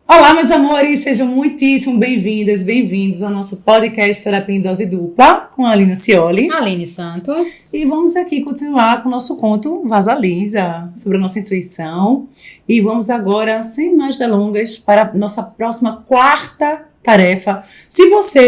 Olá, meus amores, sejam muitíssimo bem-vindas, bem-vindos ao nosso podcast Terapia em Dose Dupla, com a Alina Cioli. Aline Santos. E vamos aqui continuar com o nosso conto Vasalisa, sobre a nossa intuição. E vamos agora, sem mais delongas, para a nossa próxima quarta tarefa. Se você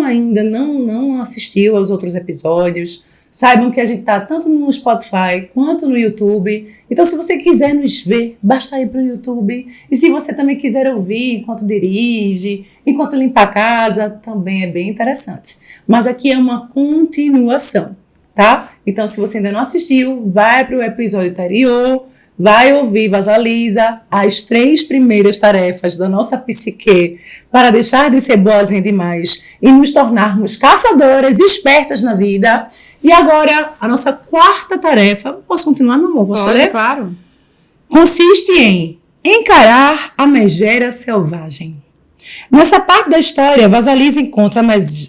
ainda não assistiu aos outros episódios, saibam que a gente está tanto no Spotify quanto no YouTube. Então, se você quiser nos ver, basta ir para o YouTube. E se você também quiser ouvir enquanto dirige, enquanto limpa a casa, também é bem interessante. Mas aqui é uma continuação, tá? Então, se você ainda não assistiu, vai para o episódio anterior, vai ouvir Vasalisa, as 3 primeiras tarefas da nossa psique para deixar de ser boazinha demais e nos tornarmos caçadoras espertas na vida. E agora, a nossa quarta tarefa, posso continuar, meu amor? Posso ler? Claro. Consiste em encarar a megera selvagem. Nessa parte da história, Vasalisa encontra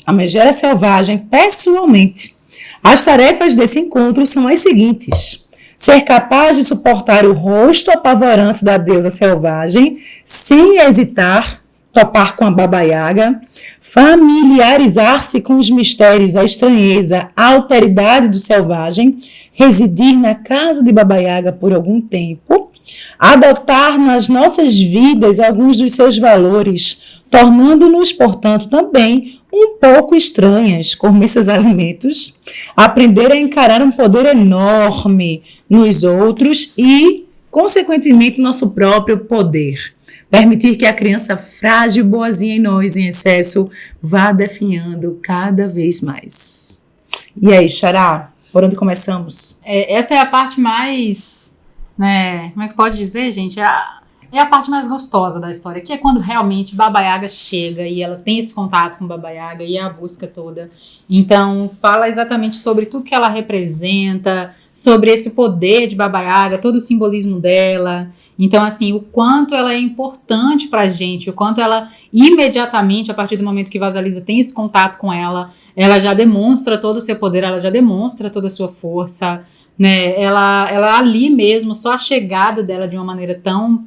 a megera selvagem pessoalmente. As tarefas desse encontro são as seguintes: ser capaz de suportar o rosto apavorante da deusa selvagem, sem hesitar, topar com a Baba Yaga, familiarizar-se com os mistérios, a estranheza, a alteridade do selvagem, residir na casa de Baba Yaga por algum tempo, adotar nas nossas vidas alguns dos seus valores, tornando-nos, portanto, também um pouco estranhas, comer seus alimentos, aprender a encarar um poder enorme nos outros e, consequentemente, nosso próprio poder. Permitir que a criança frágil, boazinha em nós, em excesso, vá definhando cada vez mais. E aí, Xará, por onde começamos? Essa é a parte mais, né, como é que pode dizer, gente? É a parte mais gostosa da história, que é quando realmente Baba Yaga chega e ela tem esse contato com Baba Yaga e a busca toda. Então, fala exatamente sobre tudo que ela representa, sobre esse poder de Baba Yaga, todo o simbolismo dela. Então, assim, o quanto ela é importante pra gente, o quanto ela, imediatamente, a partir do momento que Vasalisa tem esse contato com ela já demonstra todo o seu poder, ela já demonstra toda a sua força, né? Ela ali mesmo, só a chegada dela de uma maneira tão,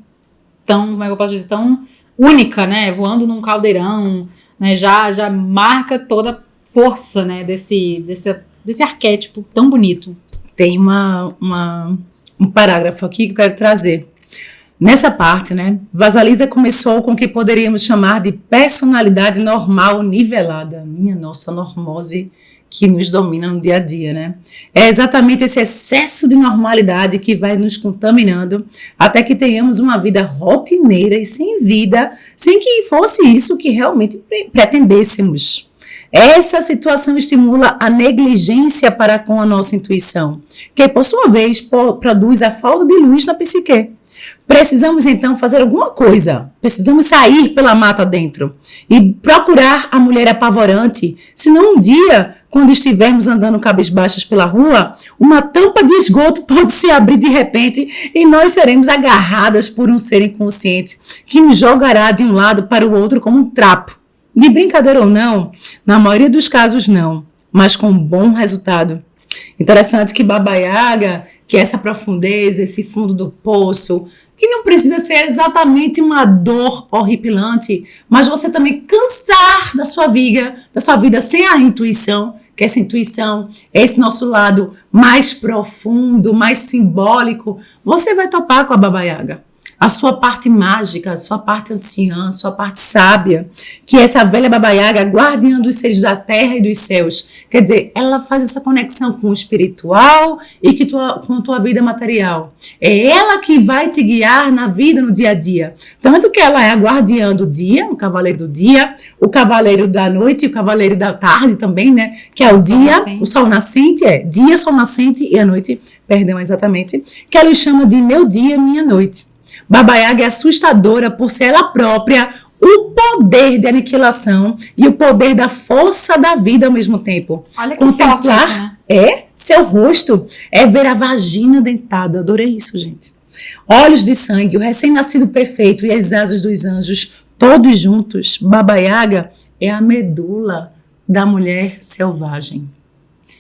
como é que eu posso dizer, tão única, né? Voando num caldeirão, né? Já marca toda a força, né? Desse arquétipo tão bonito. Tem um parágrafo aqui que eu quero trazer. Nessa parte, né, Vasalisa começou com o que poderíamos chamar de personalidade normal nivelada. Minha nossa, normose que nos domina no dia a dia, né? É exatamente esse excesso de normalidade que vai nos contaminando até que tenhamos uma vida rotineira e sem vida, sem que fosse isso que realmente pretendêssemos. Essa situação estimula a negligência para com a nossa intuição, que, por sua vez, produz a falta de luz na psique. Precisamos, então, fazer alguma coisa. Precisamos sair pela mata dentro e procurar a mulher apavorante. Senão, um dia, quando estivermos andando cabisbaixas pela rua, uma tampa de esgoto pode se abrir de repente e nós seremos agarradas por um ser inconsciente que nos jogará de um lado para o outro como um trapo. De brincadeira ou não, na maioria dos casos não, mas com um bom resultado. Interessante que Baba Yaga, que é essa profundeza, esse fundo do poço, que não precisa ser exatamente uma dor horripilante, mas você também cansar da sua vida sem a intuição, que essa intuição é esse nosso lado mais profundo, mais simbólico, você vai topar com a Baba Yaga. A sua parte mágica, a sua parte anciã, a sua parte sábia, que é essa velha Baba Yaga, guardiã dos seres da terra e dos céus. Quer dizer, ela faz essa conexão com o espiritual e com a tua vida material. É ela que vai te guiar na vida, no dia a dia. Tanto que ela é a guardiã do dia, o cavaleiro do dia, o cavaleiro da noite e o cavaleiro da tarde também, né? Que é o dia, o sol nascente, dia, sol nascente e a noite, perdão, exatamente, que ela chama de meu dia, minha noite. Baba Yaga é assustadora por ser ela própria o poder de aniquilação e o poder da força da vida ao mesmo tempo. Olha que contemplar forte isso, né? Seu rosto, ver a vagina dentada. Adorei isso, gente. Olhos de sangue, o recém-nascido perfeito e as asas dos anjos, todos juntos. Baba Yaga é a medula da mulher selvagem.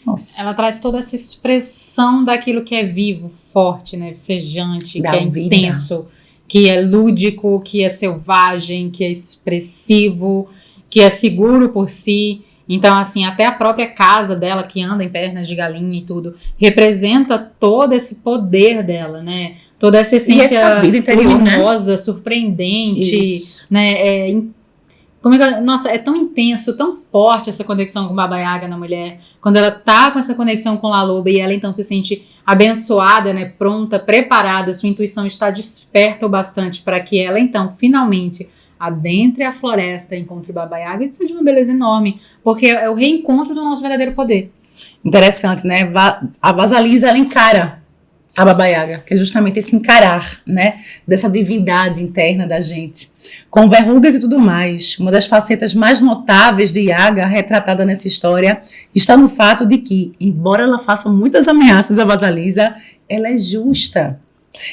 Nossa. Ela traz toda essa expressão daquilo que é vivo, forte, né, vicejante, que é intenso, que é lúdico, que é selvagem, que é expressivo, que é seguro por si. Então, assim, até a própria casa dela, que anda em pernas de galinha e tudo, representa todo esse poder dela, né? Toda essa essência essa vida interior, luminosa, né? Surpreendente, Isso. né? Nossa, é tão intenso, tão forte essa conexão com Baba Yaga na mulher. Quando ela tá com essa conexão com La Loba e ela então se sente abençoada, né? Pronta, preparada, sua intuição está desperta o bastante para que ela então finalmente adentre a floresta, encontre Baba Yaga. Isso é de uma beleza enorme, porque é o reencontro do nosso verdadeiro poder. Interessante, né? A Vasalisa, ela encara a Baba Yaga, que é justamente esse encarar, né, dessa divindade interna da gente, com verrugas e tudo mais. Uma das facetas mais notáveis de Yaga, retratada nessa história, está no fato de que, embora ela faça muitas ameaças a Vasalisa, ela é justa.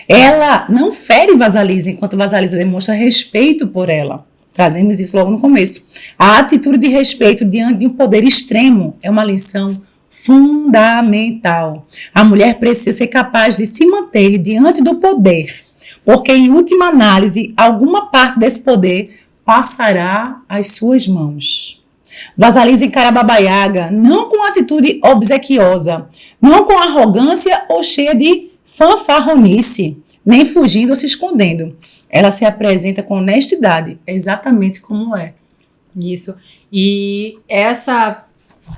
Ela não fere Vasalisa, enquanto Vasalisa demonstra respeito por ela. Trazemos isso logo no começo. A atitude de respeito diante de um poder extremo é uma lição fundamental. A mulher precisa ser capaz de se manter diante do poder, porque em última análise, alguma parte desse poder passará às suas mãos. Vasalisa encara Baba Yaga não com atitude obsequiosa, não com arrogância ou cheia de fanfarronice, nem fugindo ou se escondendo. Ela se apresenta com honestidade, exatamente como é. Isso. E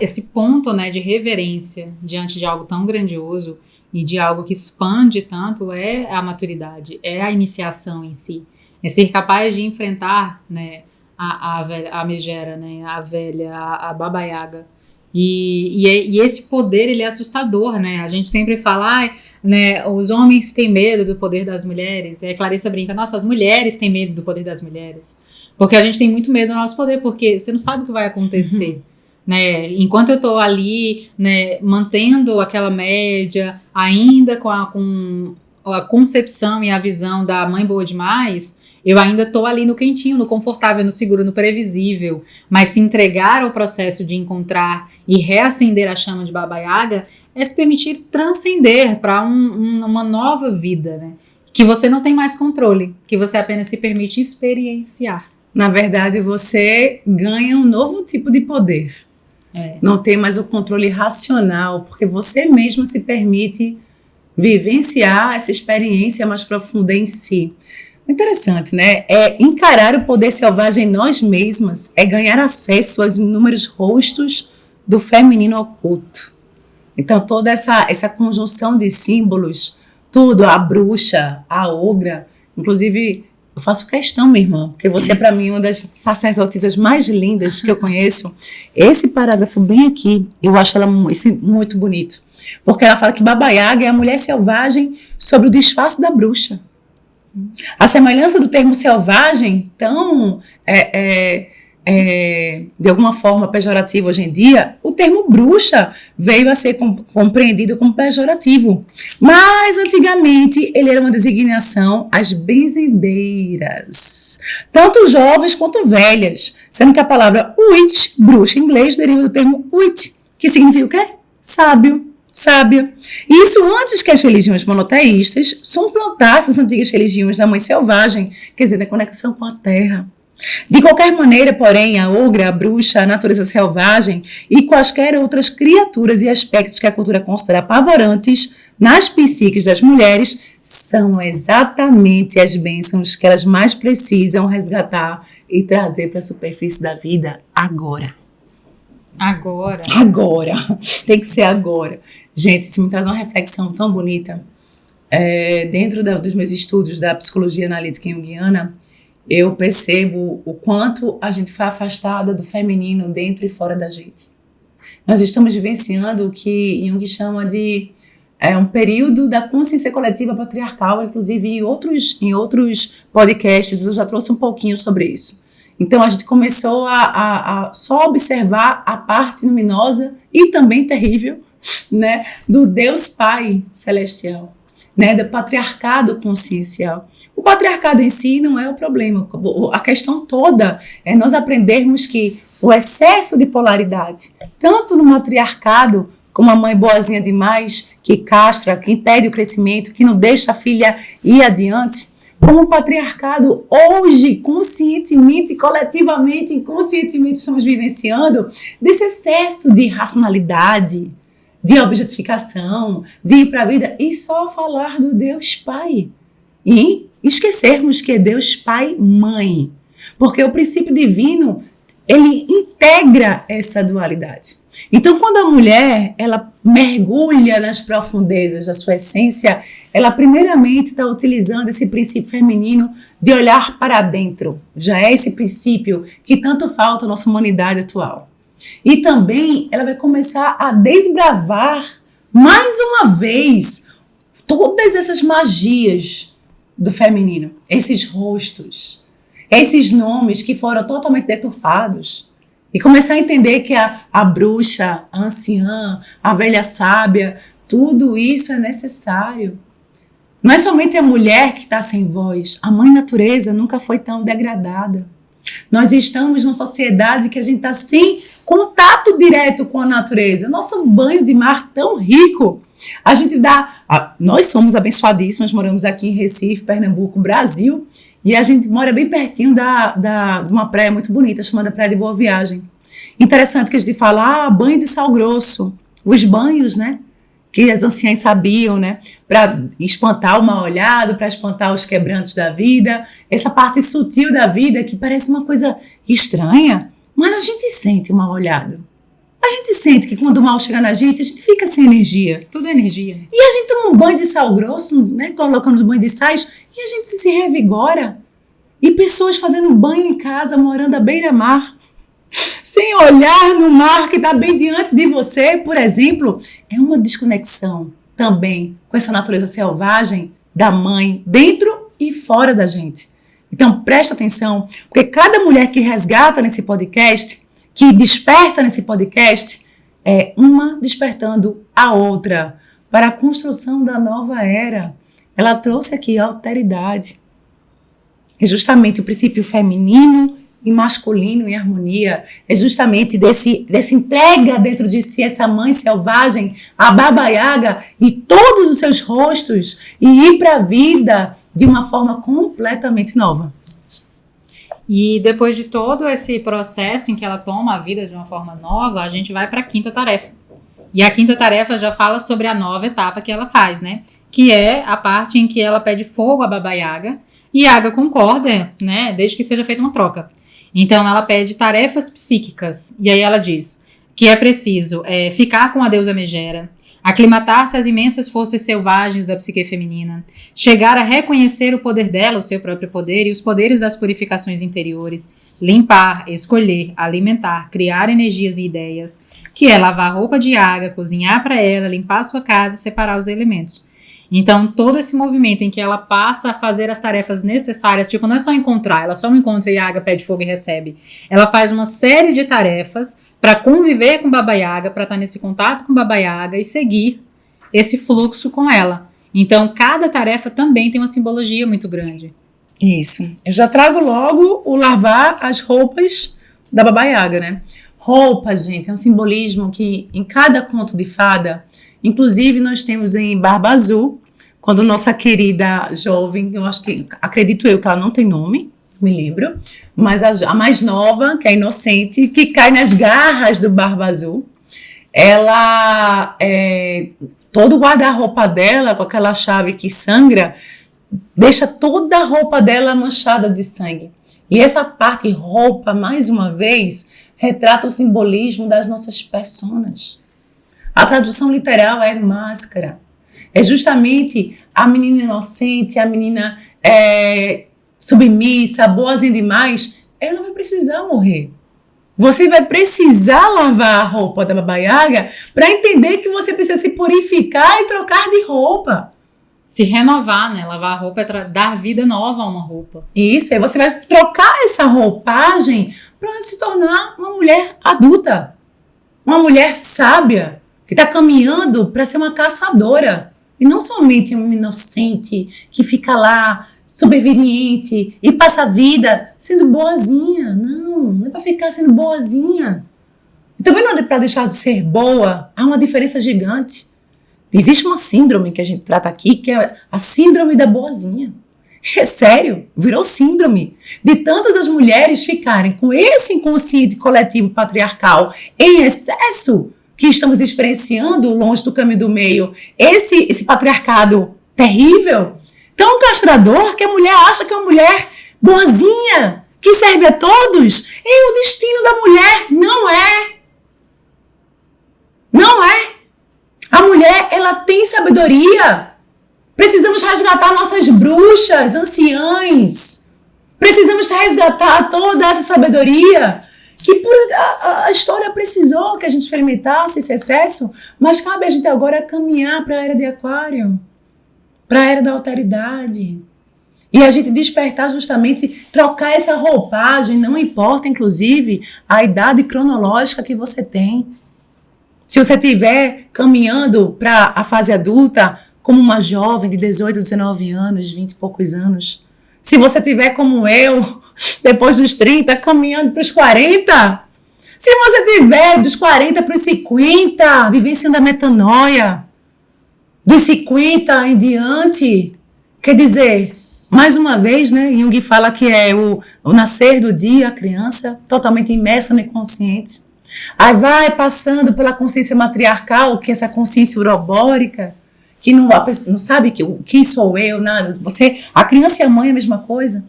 esse ponto, né, de reverência diante de algo tão grandioso e de algo que expande tanto é a maturidade, é a iniciação em si. É ser capaz de enfrentar, né, a megera, né, a velha, a Baba Yaga. E esse poder, ele é assustador, né? A gente sempre fala, né, os homens têm medo do poder das mulheres. E a Clarissa brinca, nossa, as mulheres têm medo do poder das mulheres. Porque a gente tem muito medo do nosso poder, porque você não sabe o que vai acontecer. Né? Enquanto eu estou ali, né, mantendo aquela média, ainda com a concepção e a visão da mãe boa demais, eu ainda estou ali no quentinho, no confortável, no seguro, no previsível. Mas se entregar ao processo de encontrar e reacender a chama de Baba Yaga é se permitir transcender para uma nova vida, né? Que você não tem mais controle, que você apenas se permite experienciar. Na verdade, você ganha um novo tipo de poder. Não tem mais o controle racional, porque você mesmo se permite vivenciar essa experiência mais profunda em si. Interessante, né? É encarar o poder selvagem em nós mesmas, é ganhar acesso aos inúmeros rostos do feminino oculto. Então, toda essa conjunção de símbolos, tudo, a bruxa, a ogra, inclusive... Eu faço questão, minha irmã, porque você é para mim uma das sacerdotisas mais lindas que eu conheço. Esse parágrafo bem aqui, eu acho ela muito bonito. Porque ela fala que Baba Yaga é a mulher selvagem sobre o disfarce da bruxa. A semelhança do termo selvagem, tão, de alguma forma pejorativo hoje em dia, o termo bruxa veio a ser compreendido como pejorativo. Mas, antigamente, ele era uma designação às benzedeiras, tanto jovens quanto velhas, sendo que a palavra witch, bruxa em inglês, deriva do termo wit, que significa o quê? Sábio, sábia. Isso antes que as religiões monoteístas suplantassem as antigas religiões da mãe selvagem, quer dizer, da conexão com a terra. De qualquer maneira, porém, a ogra, a bruxa, a natureza selvagem e quaisquer outras criaturas e aspectos que a cultura considera apavorantes nas psiques das mulheres são exatamente as bênçãos que elas mais precisam resgatar e trazer para a superfície da vida agora. Agora. Tem que ser agora. Gente, isso me traz uma reflexão tão bonita. Dentro dos meus estudos da psicologia analítica junguiana, eu percebo o quanto a gente foi afastada do feminino dentro e fora da gente. Nós estamos vivenciando o que Jung chama de um período da consciência coletiva patriarcal, inclusive em outros podcasts eu já trouxe um pouquinho sobre isso. Então a gente começou a só observar a parte luminosa e também terrível, né, do Deus Pai Celestial, né, do patriarcado consciencial. O patriarcado em si não é o problema. A questão toda é nós aprendermos que o excesso de polaridade, tanto no matriarcado, como a mãe boazinha demais, que castra, que impede o crescimento, que não deixa a filha ir adiante, como o patriarcado hoje, conscientemente, coletivamente, inconscientemente estamos vivenciando, desse excesso de racionalidade, de objetificação, de ir para a vida e só falar do Deus Pai. E esquecermos que é Deus Pai Mãe. Porque o princípio divino, ele integra essa dualidade. Então, quando a mulher, ela mergulha nas profundezas da sua essência, ela primeiramente está utilizando esse princípio feminino de olhar para dentro. Já é esse princípio que tanto falta à nossa humanidade atual. E também ela vai começar a desbravar, mais uma vez, todas essas magias do feminino, esses rostos, esses nomes que foram totalmente deturpados. E começar a entender que a bruxa, a anciã, a velha sábia, tudo isso é necessário. Não é somente a mulher que está sem voz. A mãe natureza nunca foi tão degradada. Nós estamos numa sociedade que a gente está sem contato direto com a natureza. Nosso banho de mar tão rico. A gente dá... Nós somos abençoadíssimas, moramos aqui em Recife, Pernambuco, Brasil, e a gente mora bem pertinho de uma praia muito bonita, chamada Praia de Boa Viagem. Interessante que a gente fala, banho de sal grosso. Os banhos, né? Que as anciãs sabiam, né? Para espantar o mal-olhado, para espantar os quebrantos da vida. Essa parte sutil da vida que parece uma coisa estranha, mas a gente sente o mal-olhado. A gente sente que quando o mal chega na gente, a gente fica sem energia. Tudo é energia, né? E a gente toma um banho de sal grosso, né? Colocando um banho de sais, e a gente se revigora. E pessoas fazendo banho em casa, morando à beira-mar, sem olhar no mar que está bem diante de você, por exemplo, é uma desconexão também com essa natureza selvagem da mãe, dentro e fora da gente. Então, presta atenção, porque cada mulher que resgata nesse podcast, que desperta nesse podcast, é uma despertando a outra para a construção da nova era. Ela trouxe aqui a alteridade. É justamente o princípio feminino e masculino em harmonia. É justamente dessa entrega dentro de si, essa mãe selvagem, a Baba Yaga e todos os seus rostos, e ir para a vida de uma forma completamente nova. E depois de todo esse processo em que ela toma a vida de uma forma nova, a gente vai para a quinta tarefa. E a quinta tarefa já fala sobre a nova etapa que ela faz, né? Que é a parte em que ela pede fogo a Baba Yaga, e Yaga concorda, né? Desde que seja feita uma troca. Então ela pede tarefas psíquicas, e aí ela diz que é preciso ficar com a deusa Megera, aclimatar-se às imensas forças selvagens da psique feminina, chegar a reconhecer o poder dela, o seu próprio poder, e os poderes das purificações interiores, limpar, escolher, alimentar, criar energias e ideias, que é lavar a roupa de Yaga, cozinhar para ela, limpar a sua casa e separar os elementos. Então, todo esse movimento em que ela passa a fazer as tarefas necessárias, tipo, não é só encontrar, ela só não encontra Yaga, pede fogo e recebe. Ela faz uma série de tarefas para conviver com Baba Yaga, para estar nesse contato com Baba Yaga e seguir esse fluxo com ela. Então, cada tarefa também tem uma simbologia muito grande. Isso. Eu já trago logo o lavar as roupas da Baba Yaga, né? Roupa, gente, é um simbolismo que em cada conto de fada, inclusive nós temos em Barba Azul, quando nossa querida jovem, acredito eu que ela não tem nome, me lembro, mas a mais nova, que é inocente, que cai nas garras do Barba Azul, ela, todo o guarda-roupa dela, com aquela chave que sangra, deixa toda a roupa dela manchada de sangue. E essa parte roupa, mais uma vez, retrata o simbolismo das nossas personas. A tradução literal é máscara. É justamente a menina inocente, a menina submissa, boazinha demais, ela vai precisar morrer. Você vai precisar lavar a roupa da Baba Yaga para entender que você precisa se purificar e trocar de roupa. Se renovar, né? Lavar a roupa é dar vida nova a uma roupa. Isso, aí você vai trocar essa roupagem para se tornar uma mulher adulta. Uma mulher sábia, que está caminhando para ser uma caçadora. E não somente um inocente que fica lá, sobreveniente, e passa a vida sendo boazinha. Não é para ficar sendo boazinha. E também não é para deixar de ser boa. Há uma diferença gigante. Existe uma síndrome que a gente trata aqui, que é a síndrome da boazinha. É sério, virou síndrome de tantas as mulheres ficarem com esse inconsciente coletivo patriarcal em excesso que estamos experienciando longe do caminho do meio, esse patriarcado terrível, tão castrador, que a mulher acha que é uma mulher boazinha, que serve a todos. E o destino da mulher não é. Não é. A mulher, ela tem sabedoria. Precisamos resgatar nossas bruxas, anciãs. Precisamos resgatar toda essa sabedoria que a história precisou que a gente experimentasse esse excesso, mas cabe a gente agora caminhar para a era de Aquário, para a era da alteridade. E a gente despertar justamente, trocar essa roupagem, não importa, inclusive, a idade cronológica que você tem. Se você estiver caminhando para a fase adulta, como uma jovem de 18, 19 anos, 20 e poucos anos. Se você estiver como eu, depois dos 30, caminhando para os 40. Se você estiver dos 40 para os 50, vivenciando a metanoia, dos 50 em diante, quer dizer, mais uma vez, né, Jung fala que é o nascer do dia, a criança, totalmente imersa no inconsciente. Aí vai passando pela consciência matriarcal, que é essa consciência urobórica, que não sabe quem sou eu, nada. A criança e a mãe é a mesma coisa.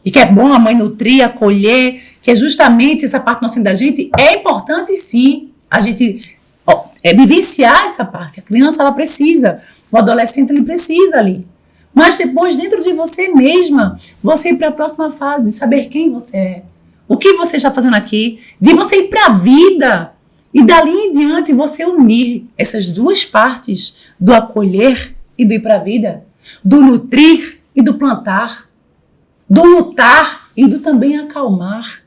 E que é bom a mãe nutrir, acolher, que é justamente essa parte nossa da gente. É importante, sim, a gente vivenciar essa parte. A criança, ela precisa. O adolescente, ele precisa ali. Mas depois, dentro de você mesma, você ir para a próxima fase de saber quem você é. O que você está fazendo aqui, de você ir para a vida e dali em diante você unir essas duas partes do acolher e do ir para a vida, do nutrir e do plantar, do lutar e do também acalmar.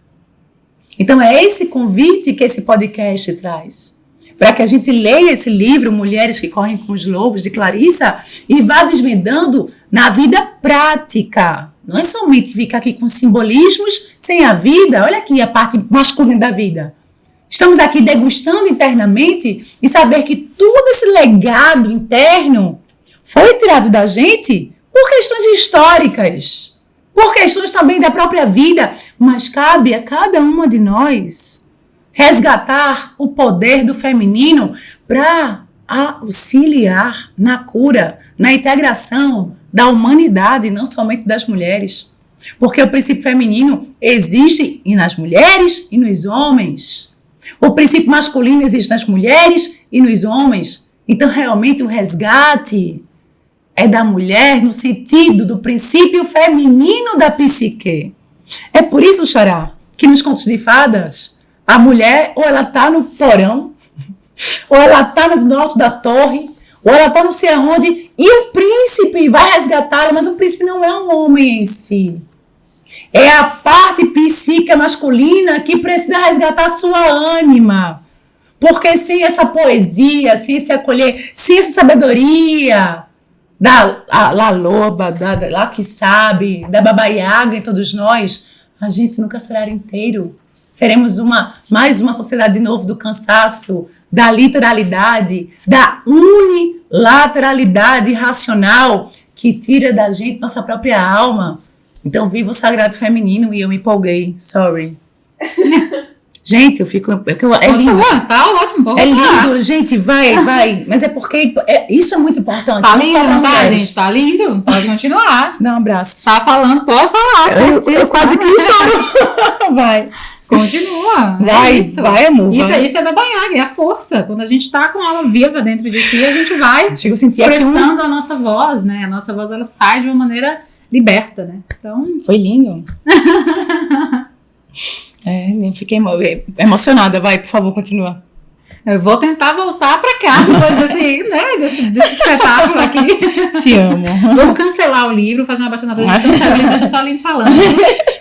Então é esse convite que esse podcast traz, para que a gente leia esse livro, Mulheres que Correm com os Lobos, de Clarissa, e vá desvendando na vida prática. Não é somente ficar aqui com simbolismos sem a vida. Olha aqui a parte masculina da vida. Estamos aqui degustando internamente e saber que todo esse legado interno foi tirado da gente por questões históricas, por questões também da própria vida, mas cabe a cada uma de nós resgatar o poder do feminino para auxiliar na cura, na integração da humanidade, não somente das mulheres. Porque o princípio feminino existe nas mulheres e nos homens. O princípio masculino existe nas mulheres e nos homens. Então, realmente, o resgate é da mulher no sentido do princípio feminino da psique. É por isso, Xará, que nos contos de fadas, a mulher ou ela está no porão, ou ela está no alto da torre, ou ela está não sei aonde, e o príncipe vai resgatá-la, mas o príncipe não é um homem em si. É a parte psíquica masculina que precisa resgatar a sua ânima. Porque sem essa poesia, sem esse acolher, sem essa sabedoria da loba, lá que sabe, da Baba Yaga em todos nós, a gente nunca será inteiro. Seremos mais uma sociedade de novo do cansaço, da literalidade, da unilateralidade racional que tira da gente nossa própria alma. Então, viva o sagrado feminino e eu me empolguei. Sorry. Gente, eu fico... É lindo. Tá ótimo. É lindo. Gente, vai. Mas é porque isso é muito importante. Tá lindo, tá, gente? Tá lindo. Pode continuar. Dá um abraço. Tá falando, pode falar. Eu quase que choro. Vai. Continua. Vai, vai, amor. Isso é da Baiaga, é a força. Quando a gente tá com ela viva dentro de si, a gente vai expressando a nossa voz, né? A nossa voz, ela sai de uma maneira liberta, né? Então... Foi lindo. Fiquei emocionada. Vai, por favor, continua. Eu vou tentar voltar pra cá depois desse espetáculo aqui. Te amo. Vamos cancelar o livro, fazer uma abaixadora de cancela o livro, deixa só a Aline falando.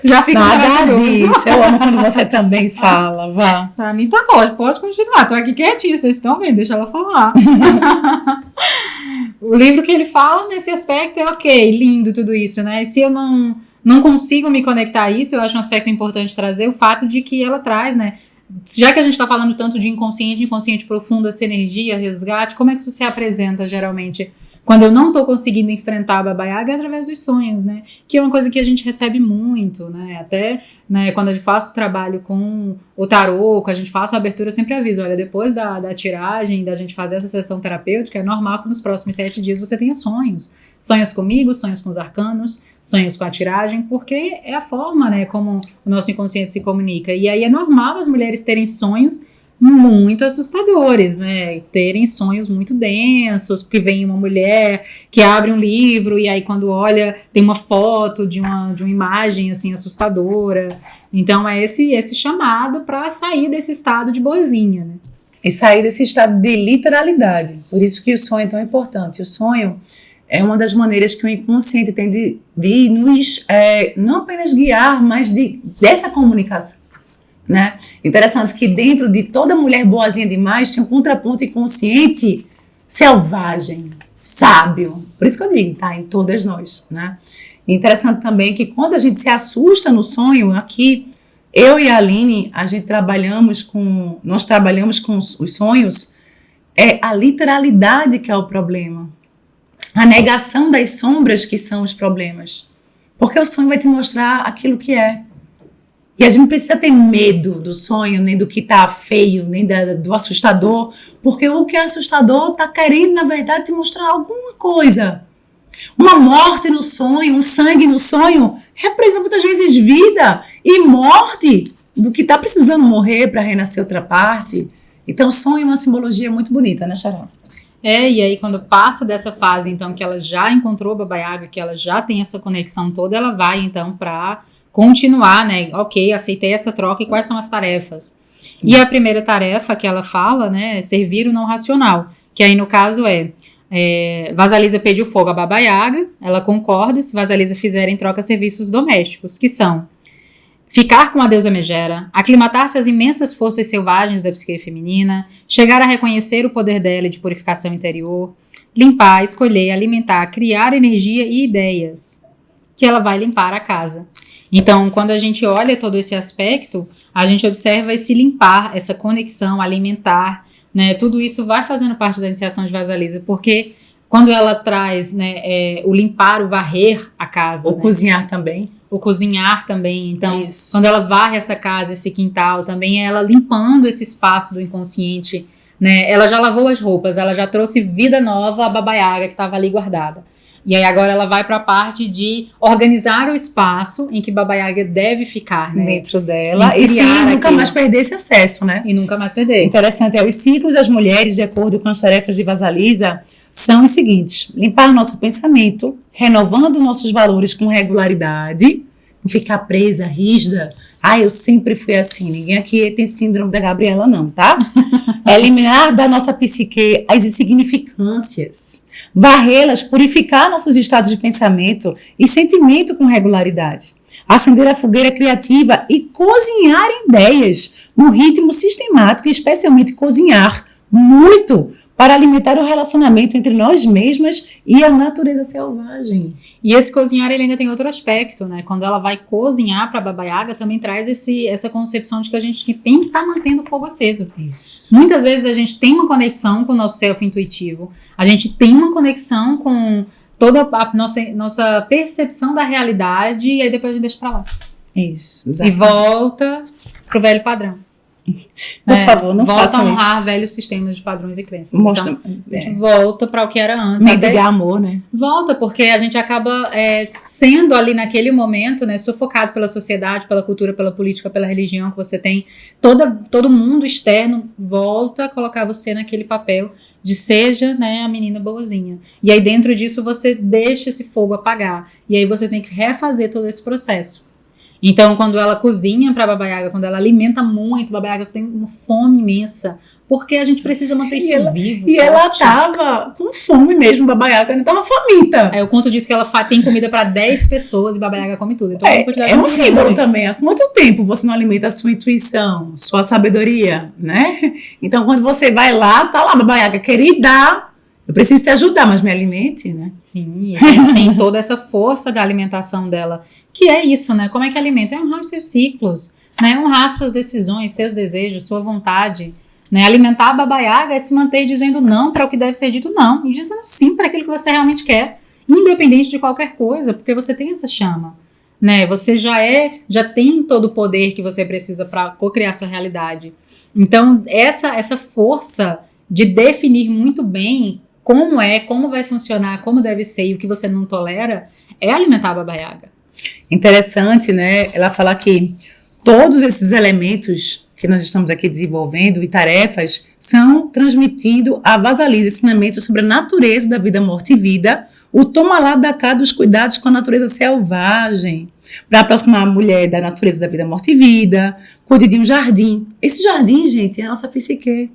Já fica nada disso. Eu amo quando você também fala. Vá. Pra mim tá ótimo, pode continuar. Tô aqui quietinha, vocês estão vendo, deixa ela falar. O livro que ele fala nesse aspecto é ok, lindo tudo isso, né? E se eu não consigo me conectar a isso, eu acho um aspecto importante trazer o fato de que ela traz, né? Já que a gente tá falando tanto de inconsciente profundo, essa energia, resgate, como é que isso se apresenta geralmente Quando eu não tô conseguindo enfrentar a Baba Yaga é através dos sonhos, né? Que é uma coisa que a gente recebe muito, né? Até, né, quando a gente faz o trabalho com o tarô, quando a gente faz a abertura, eu sempre aviso, olha, depois da tiragem, da gente fazer essa sessão terapêutica, é normal que nos próximos 7 dias você tenha sonhos. Sonhos comigo, sonhos com os arcanos, sonhos com a tiragem, porque é a forma, né, como o nosso inconsciente se comunica. E aí é normal as mulheres terem sonhos muito assustadores, né, terem sonhos muito densos, porque vem uma mulher que abre um livro e aí quando olha tem uma foto de uma imagem assim assustadora. Então é esse chamado para sair desse estado de boazinha, né? E sair desse estado de literalidade. Por isso que o sonho é tão importante. O sonho é uma das maneiras que o inconsciente tem de nos, não apenas guiar, mas dessa comunicação. Né? Interessante que dentro de toda mulher boazinha demais tem um contraponto inconsciente selvagem, sábio. Por isso que eu digo, tá? Em todas nós, né? Interessante também que quando a gente se assusta no sonho, aqui eu e a Aline, nós trabalhamos com os sonhos, é a literalidade que é o problema. A negação das sombras que são os problemas. Porque o sonho vai te mostrar aquilo que é. E a gente não precisa ter medo do sonho, nem do que tá feio, nem do assustador, porque o que é assustador tá querendo, na verdade, te mostrar alguma coisa. Uma morte no sonho, um sangue no sonho, representa muitas vezes vida e morte do que tá precisando morrer para renascer outra parte. Então, o sonho é uma simbologia muito bonita, né, Xará? E aí quando passa dessa fase, então, que ela já encontrou a Baba Yaga, que ela já tem essa conexão toda, ela vai, então, para continuar, né? Ok, aceitei essa troca e quais são as tarefas? Isso. E a primeira tarefa que ela fala, né, é servir o não racional, que aí no caso Vasalisa pediu fogo a Baba Yaga, ela concorda, se Vasalisa fizer em troca serviços domésticos, que são ficar com a deusa Megera, aclimatar-se às imensas forças selvagens da psique feminina, chegar a reconhecer o poder dela de purificação interior, limpar, escolher, alimentar, criar energia e ideias, que ela vai limpar a casa. Então, quando a gente olha todo esse aspecto, a gente observa esse limpar, essa conexão, alimentar, né? Tudo isso vai fazendo parte da iniciação de Vasalisa, porque quando ela traz, né, o limpar, o varrer a casa. O cozinhar também. O cozinhar também. Então, quando ela varre essa casa, esse quintal, também é ela limpando esse espaço do inconsciente, né? Ela já lavou as roupas, ela já trouxe vida nova à Baba Yaga que estava ali guardada. E aí agora ela vai para a parte de organizar o espaço em que Baba Yaga deve ficar, né? Dentro dela. E sim, nunca mais perder esse acesso, né? E nunca mais perder. Interessante, os ciclos das mulheres, de acordo com as tarefas de Vasalisa, são os seguintes: limpar nosso pensamento, renovando nossos valores com regularidade, não ficar presa, rígida. Eu sempre fui assim, ninguém aqui tem síndrome da Gabriela não, tá? Eliminar da nossa psique as insignificâncias, varrê-las, purificar nossos estados de pensamento e sentimento com regularidade, acender a fogueira criativa e cozinhar ideias no ritmo sistemático, e especialmente cozinhar muito para alimentar o relacionamento entre nós mesmas e a natureza selvagem. E esse cozinhar, ele ainda tem outro aspecto, né? Quando ela vai cozinhar para a Baba Yaga, também traz essa concepção de que a gente tem que estar mantendo o fogo aceso. Isso. Muitas vezes a gente tem uma conexão com o nosso self intuitivo, a gente tem uma conexão com toda a nossa percepção da realidade, e aí depois a gente deixa para lá. Isso, exatamente. E volta pro velho padrão. Por favor, não façam isso. Volta a honrar velhos sistemas de padrões e crenças. Mostra, então, a gente volta para o que era antes. Mendigar amor, né? Volta, porque a gente acaba sendo ali naquele momento, né, sufocado pela sociedade, pela cultura, pela política, pela religião que você tem. Todo mundo externo volta a colocar você naquele papel de seja, né, a menina boazinha. E aí dentro disso você deixa esse fogo apagar. E aí você tem que refazer todo esse processo. Então, quando ela cozinha para Baba Yaga, quando ela alimenta muito, Baba Yaga tem uma fome imensa, porque a gente precisa manter isso vivo. E ela tava com fome mesmo, Baba Yaga, ela tava faminta. O conto diz que ela tem comida para 10 pessoas e Baba Yaga come tudo. Então, é um símbolo também. Há quanto tempo você não alimenta a sua intuição, sua sabedoria, né? Então, quando você vai lá, tá lá, Baba Yaga, querida, eu preciso te ajudar, mas me alimente, né? Sim, tem toda essa força da alimentação dela, que é isso, né? Como é que alimenta? É honrar os seus ciclos, né? Honrar suas decisões, seus desejos, sua vontade, Né? Alimentar a Baba Yaga é se manter dizendo não para o que deve ser dito não, e dizendo sim para aquilo que você realmente quer, independente de qualquer coisa, porque você tem essa chama. Né? Você já tem todo o poder que você precisa para co-criar sua realidade. Então, essa força de definir muito bem como vai funcionar, como deve ser e o que você não tolera, é alimentar a Baba Yaga. Interessante, né? Ela fala que todos esses elementos que nós estamos aqui desenvolvendo e tarefas são transmitindo a Vasalisa ensinamentos sobre a natureza da vida, morte e vida, o toma lá da cá dos cuidados com a natureza selvagem, para aproximar a mulher da natureza da vida, morte e vida, cuide de um jardim. Esse jardim, gente, é a nossa psique.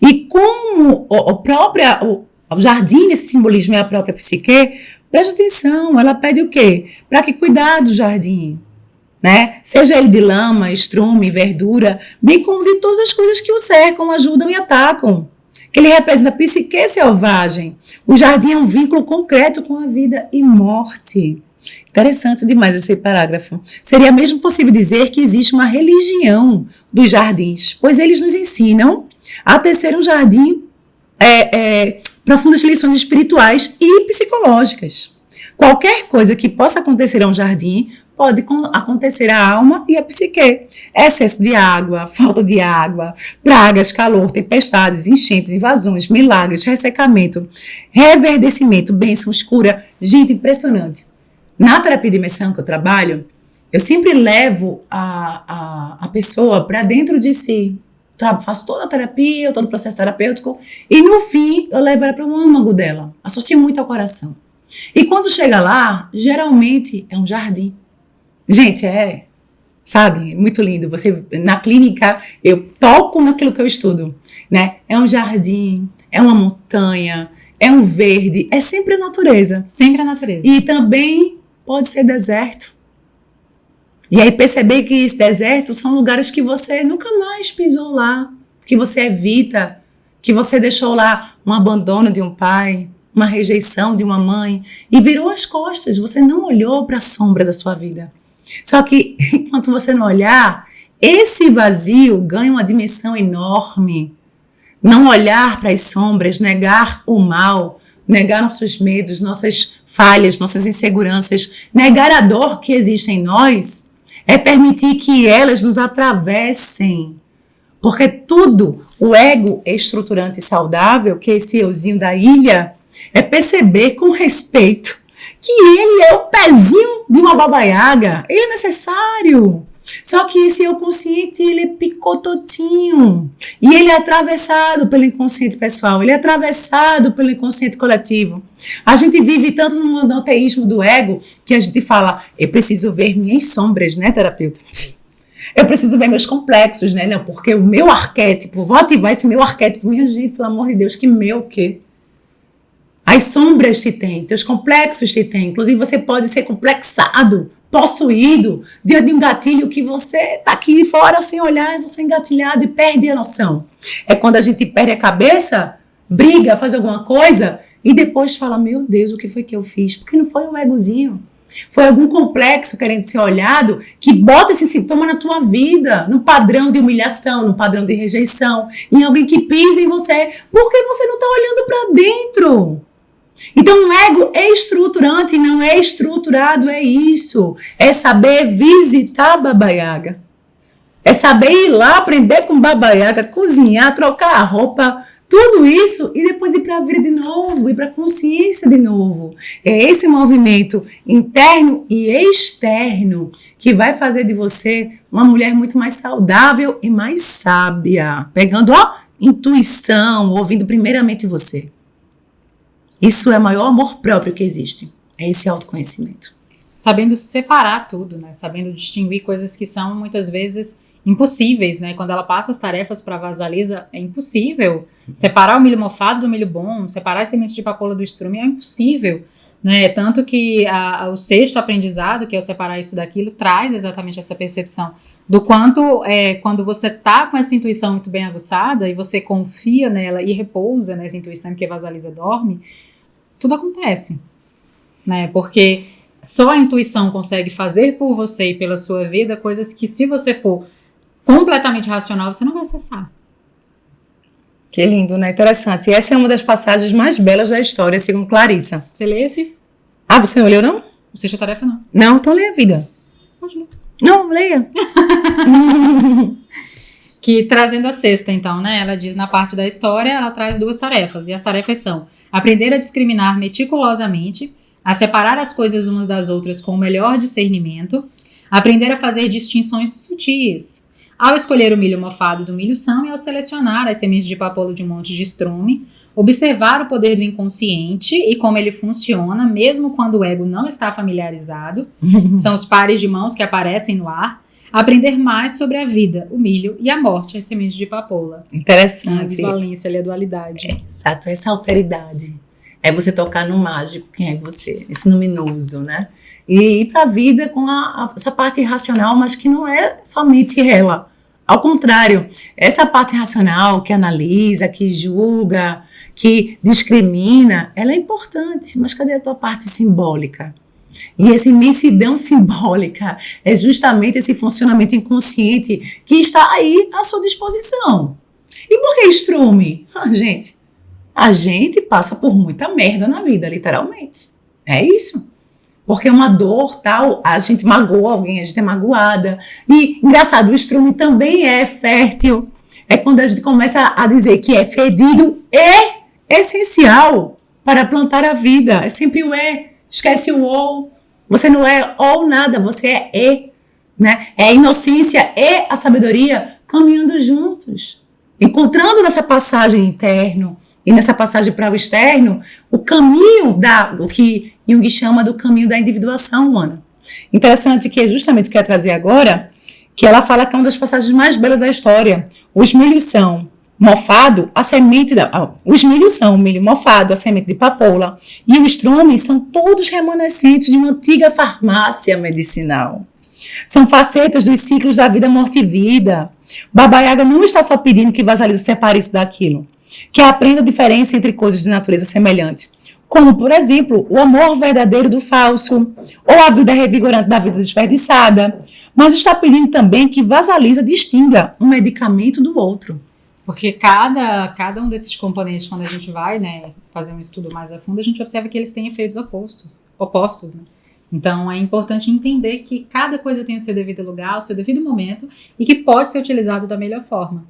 E como o jardim, nesse simbolismo, é a própria psique, preste atenção, ela pede o quê? Para que cuidar do jardim, né? Seja ele de lama, estrume, verdura, bem como de todas as coisas que o cercam, ajudam e atacam. Que ele representa a psique selvagem. O jardim é um vínculo concreto com a vida e morte. Interessante demais esse parágrafo. Seria mesmo possível dizer que existe uma religião dos jardins, pois eles nos ensinam a tecer um jardim profundas lições espirituais e psicológicas. Qualquer coisa que possa acontecer a um jardim pode acontecer à alma e à psique. Excesso de água, falta de água, pragas, calor, tempestades, enchentes, invasões, milagres, ressecamento, reverdecimento, bênçãos, cura. Gente, impressionante. Na terapia de imersão que eu trabalho, eu sempre levo a pessoa para dentro de si. Faço toda a terapia, todo o processo terapêutico, e no fim eu levo ela para o âmago dela. Associo muito ao coração. E quando chega lá, geralmente é um jardim. Gente, sabe, muito lindo. Você, na clínica, eu toco naquilo que eu estudo, né? É um jardim, é uma montanha, é um verde, é sempre a natureza. Sempre a natureza. E também pode ser deserto. E aí perceber que esse deserto são lugares que você nunca mais pisou lá, que você evita, que você deixou lá um abandono de um pai, uma rejeição de uma mãe, e virou as costas, você não olhou para a sombra da sua vida. Só que, enquanto você não olhar, esse vazio ganha uma dimensão enorme. Não olhar para as sombras, negar o mal, negar nossos medos, nossas falhas, nossas inseguranças, negar a dor que existe em nós, é permitir que elas nos atravessem. Porque tudo, o ego estruturante e saudável, que é esse euzinho da ilha, é perceber com respeito que ele é o pezinho de uma Baba Yaga. Ele é necessário. Só que esse eu consciente, ele é picototinho. E ele é atravessado pelo inconsciente pessoal. Ele é atravessado pelo inconsciente coletivo. A gente vive tanto no monoteísmo do ego que a gente fala, eu preciso ver minhas sombras, né, terapeuta? Eu preciso ver meus complexos, né? Não, porque o meu arquétipo, vou ativar esse meu arquétipo. Minha gente, pelo amor de Deus, que meu o quê? As sombras te têm, teus complexos te têm. Inclusive, você pode ser complexado, possuído, diante de um gatilho que você está aqui fora sem olhar, e você é engatilhado e perde a noção. É quando a gente perde a cabeça, briga, faz alguma coisa e depois fala, meu Deus, o que foi que eu fiz? Porque não foi um egozinho. Foi algum complexo querendo ser olhado que bota esse sintoma na tua vida, no padrão de humilhação, no padrão de rejeição, em alguém que pisa em você, porque você não está olhando para dentro. Então o ego é estruturante, não é estruturado, é isso. É saber visitar a Baba Yaga. É saber ir lá, aprender com Baba Yaga, cozinhar, trocar a roupa, tudo isso e depois ir para a vida de novo, ir para a consciência de novo. É esse movimento interno e externo que vai fazer de você uma mulher muito mais saudável e mais sábia. Pegando a intuição, ouvindo primeiramente você. Isso é o maior amor próprio que existe. É esse autoconhecimento. Sabendo separar tudo, né? Sabendo distinguir coisas que são muitas vezes impossíveis, né? Quando ela passa as tarefas para a Vasalisa, é impossível. Separar o milho mofado do milho bom, separar as sementes de papoula do estrume é impossível, né? Tanto que o sexto aprendizado, que é o separar isso daquilo, traz exatamente essa percepção do quanto, quando você tá com essa intuição muito bem aguçada e você confia nela e repousa nessa intuição que a Vasalisa dorme, tudo acontece, né? Porque só a intuição consegue fazer por você e pela sua vida coisas que, se você for completamente racional, você não vai acessar. Que lindo, né? Interessante. E essa é uma das passagens mais belas da história, segundo Clarissa. Você lê esse? Ah, você não leu, não? O Sexta Tarefa, não. Não, então leia a vida. Pode ler. Não, leia. Que trazendo a sexta, então, né? Ela diz na parte da história, ela traz 2 tarefas. E as tarefas são aprender a discriminar meticulosamente, a separar as coisas umas das outras com o melhor discernimento, aprender a fazer distinções sutis, ao escolher o milho mofado do milho são e ao selecionar as sementes de papoula de um monte de estrume, observar o poder do inconsciente e como ele funciona, mesmo quando o ego não está familiarizado, são os pares de mãos que aparecem no ar, aprender mais sobre a vida, o milho e a morte, as sementes de papoula. Interessante. A ambivalência ali, a dualidade. Exato, essa alteridade. É você tocar no mágico, quem é você, esse luminoso, né? E ir para a vida com essa parte racional, mas que não é somente ela. Ao contrário, essa parte racional que analisa, que julga, que discrimina, ela é importante, mas cadê a tua parte simbólica? E essa imensidão simbólica é justamente esse funcionamento inconsciente que está aí à sua disposição. E por que estrume? A gente passa por muita merda na vida, literalmente. É isso. Porque uma dor, tal, a gente magoa alguém, a gente é magoada. E, engraçado, o estrume também é fértil. É quando a gente começa a dizer que é fedido e essencial para plantar a vida. É sempre o é. Esquece o ou. Você não é ou nada, você é e. Né? É a inocência e a sabedoria caminhando juntos. Encontrando nessa passagem interna e nessa passagem para o externo, o caminho o que Jung chama do caminho da individuação humana. Interessante que é justamente o que eu ia trazer agora, que ela fala que é uma das passagens mais belas da história. Os milhos são mofado, a semente os milhos são o milho mofado, a semente de papoula, e o estrume são todos remanescentes de uma antiga farmácia medicinal. São facetas dos ciclos da vida, morte e vida. Baba Yaga não está só pedindo que Vasalisa separe isso daquilo, que aprenda a diferença entre coisas de natureza semelhante, como, por exemplo, o amor verdadeiro do falso, ou a vida revigorante da vida desperdiçada, mas está pedindo também que Vasalisa distinga um medicamento do outro. Porque cada um desses componentes, quando a gente vai, né, fazer um estudo mais a fundo, a gente observa que eles têm efeitos opostos, né? Então, é importante entender que cada coisa tem o seu devido lugar, o seu devido momento, e que pode ser utilizado da melhor forma.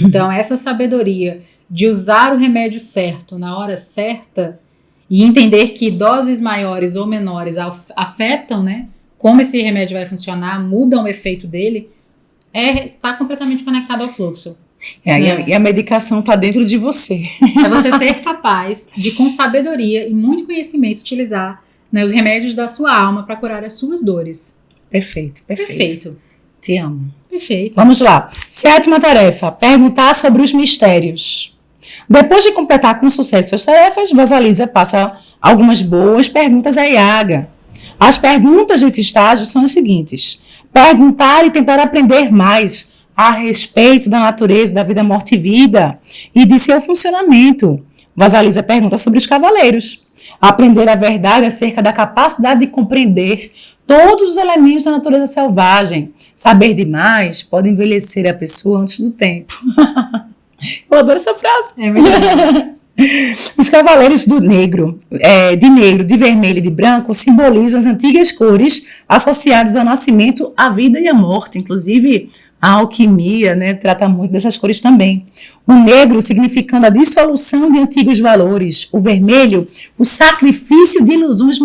Então, essa sabedoria de usar o remédio certo na hora certa e entender que doses maiores ou menores afetam, né, como esse remédio vai funcionar, mudam o efeito dele, está completamente conectado ao fluxo. E a medicação está dentro de você. É você ser capaz de, com sabedoria e muito conhecimento, utilizar, né, os remédios da sua alma para curar as suas dores. Perfeito. Te amo. Perfeito. Vamos lá. 7ª tarefa. Perguntar sobre os mistérios. Depois de completar com sucesso as tarefas, Vasalisa passa algumas boas perguntas a Yaga. As perguntas desse estágio são as seguintes. Perguntar e tentar aprender mais a respeito da natureza da vida, morte e vida e de seu funcionamento. Vasalisa pergunta sobre os cavaleiros. Aprender a verdade acerca da capacidade de compreender todos os elementos da natureza selvagem. Saber demais pode envelhecer a pessoa antes do tempo. Eu adoro essa frase. É verdade. Os cavaleiros de negro, de vermelho e de branco simbolizam as antigas cores associadas ao nascimento, à vida e à morte. Inclusive, a alquimia, né, trata muito dessas cores também. O negro significando a dissolução de antigos valores. O vermelho, o sacrifício de ilusões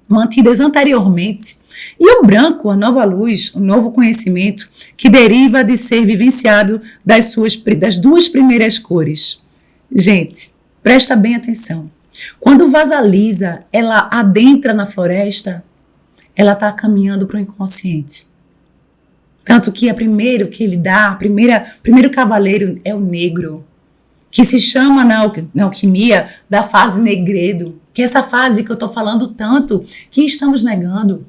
mantidas anteriormente. E o branco, a nova luz, o novo conhecimento que deriva de ser vivenciado das 2 primeiras cores. Gente, presta bem atenção. Quando Vasalisa, ela adentra na floresta, ela está caminhando para o inconsciente. Tanto que primeiro cavaleiro é o negro, que se chama na alquimia da fase negredo, que é essa fase que eu estou falando tanto, que estamos negando,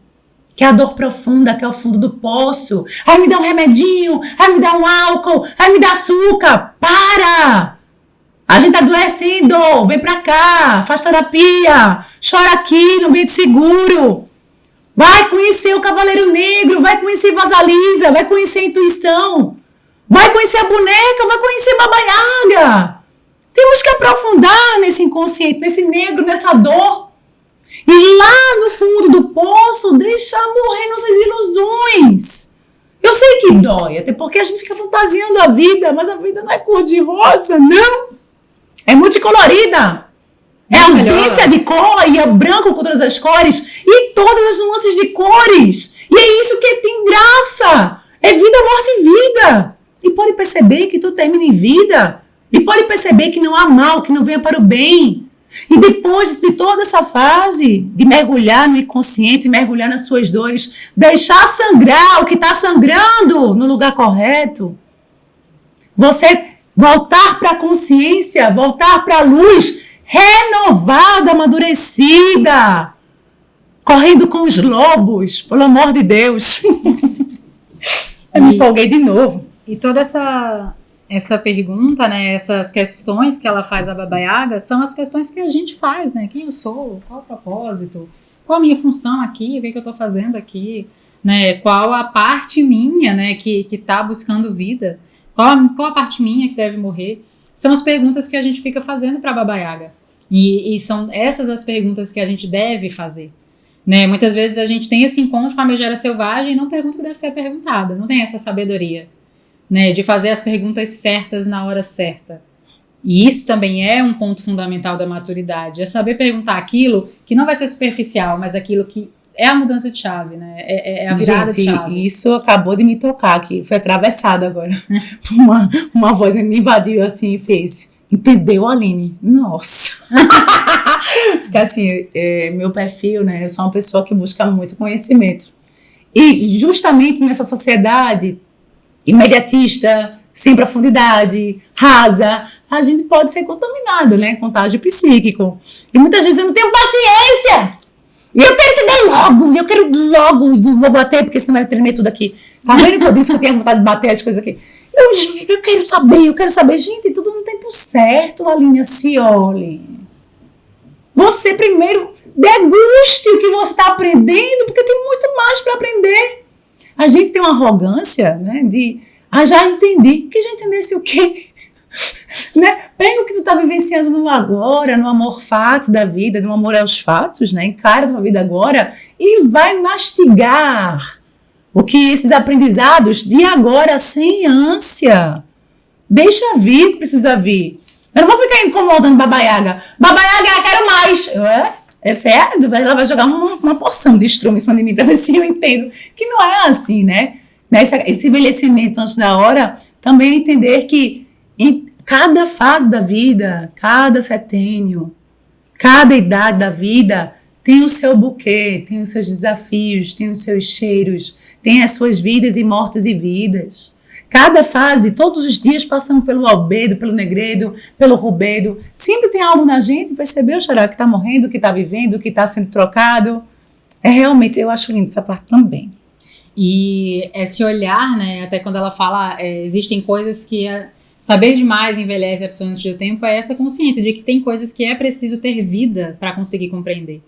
que é a dor profunda, que é o fundo do poço. Ai, me dá um remedinho, ai, me dá um álcool, ai, me dá açúcar. Para! A gente tá adoecendo, vem pra cá, faz terapia, chora aqui no ambiente seguro. Vai conhecer o Cavaleiro Negro, vai conhecer Vasalisa, vai conhecer a intuição. Vai conhecer a boneca, vai conhecer Baba Yaga. Temos que aprofundar nesse inconsciente, nesse negro, nessa dor. E lá no fundo do poço, deixar morrer nossas ilusões. Eu sei que dói, até porque a gente fica fantasiando a vida, mas a vida não é cor-de-rosa, não. É multicolorida. É ausência de cor e é branco com todas as cores e todas as nuances de cores. E é isso que tem graça. É vida, morte e vida. E pode perceber que tudo termina em vida. E pode perceber que não há mal, que não venha para o bem. E depois de toda essa fase de mergulhar no inconsciente, mergulhar nas suas dores, deixar sangrar o que está sangrando no lugar correto, você voltar para a consciência, voltar para a luz, renovada, amadurecida, correndo com os lobos, pelo amor de Deus. Eu me empolguei de novo. E toda essa pergunta, né, essas questões que ela faz a Baba Yaga são as questões que a gente faz, né? Quem eu sou? Qual o propósito? Qual a minha função aqui? O que eu estou fazendo aqui? Né? Qual a parte minha, né, que está buscando vida? Qual a parte minha que deve morrer? São as perguntas que a gente fica fazendo para a Baba Yaga. E são essas as perguntas que a gente deve fazer. Né? Muitas vezes a gente tem esse encontro com a megera selvagem e não pergunta o que deve ser perguntado. Não tem essa sabedoria. Né, de fazer as perguntas certas na hora certa. E isso também é um ponto fundamental da maturidade, é saber perguntar aquilo que não vai ser superficial, mas aquilo que é a mudança de chave, né? É a virada de chave. Isso acabou de me tocar aqui, foi atravessado agora. uma voz me invadiu assim e fez, entendeu, Aline? Nossa! Porque assim, meu perfil, né, eu sou uma pessoa que busca muito conhecimento. E justamente nessa sociedade imediatista, sem profundidade, rasa, a gente pode ser contaminado, né? Contágio psíquico. E muitas vezes eu não tenho paciência. E eu quero entender logo. Eu quero logo. Vou bater, porque senão vai tremer tudo aqui. Tá vendo que eu disse que eu tenho vontade de bater as coisas aqui? Eu quero saber. Gente, tudo no tempo certo, Aline, assim, olhe. Você primeiro deguste o que você está aprendendo, porque tem muito mais para aprender. A gente tem uma arrogância, né, de, já entendi. Que já entendesse o quê? Né? Pega o que tu tá vivenciando no agora, no amor fato da vida, no amor aos fatos, né? Encara a tua vida agora e vai mastigar o que esses aprendizados de agora sem ânsia. Deixa vir o que precisa vir. Eu não vou ficar incomodando Baba Yaga. Baba Yaga, eu quero mais. Ela vai jogar uma porção de estrume em cima de mim para ver se eu entendo. Que não é assim, né? Esse envelhecimento antes da hora também é entender que em cada fase da vida, cada setênio, cada idade da vida tem o seu buquê, tem os seus desafios, tem os seus cheiros, tem as suas vidas e mortes e vidas. Cada fase, todos os dias passamos pelo albedo, pelo negredo, pelo rubedo. Sempre tem algo na gente, percebeu, Xará, que está morrendo, que está vivendo, que está sendo trocado. Realmente, eu acho lindo essa parte também. E esse olhar, né, até quando ela fala, existem coisas que saber demais envelhece a pessoa antes do tempo, é essa consciência de que tem coisas que é preciso ter vida para conseguir compreender.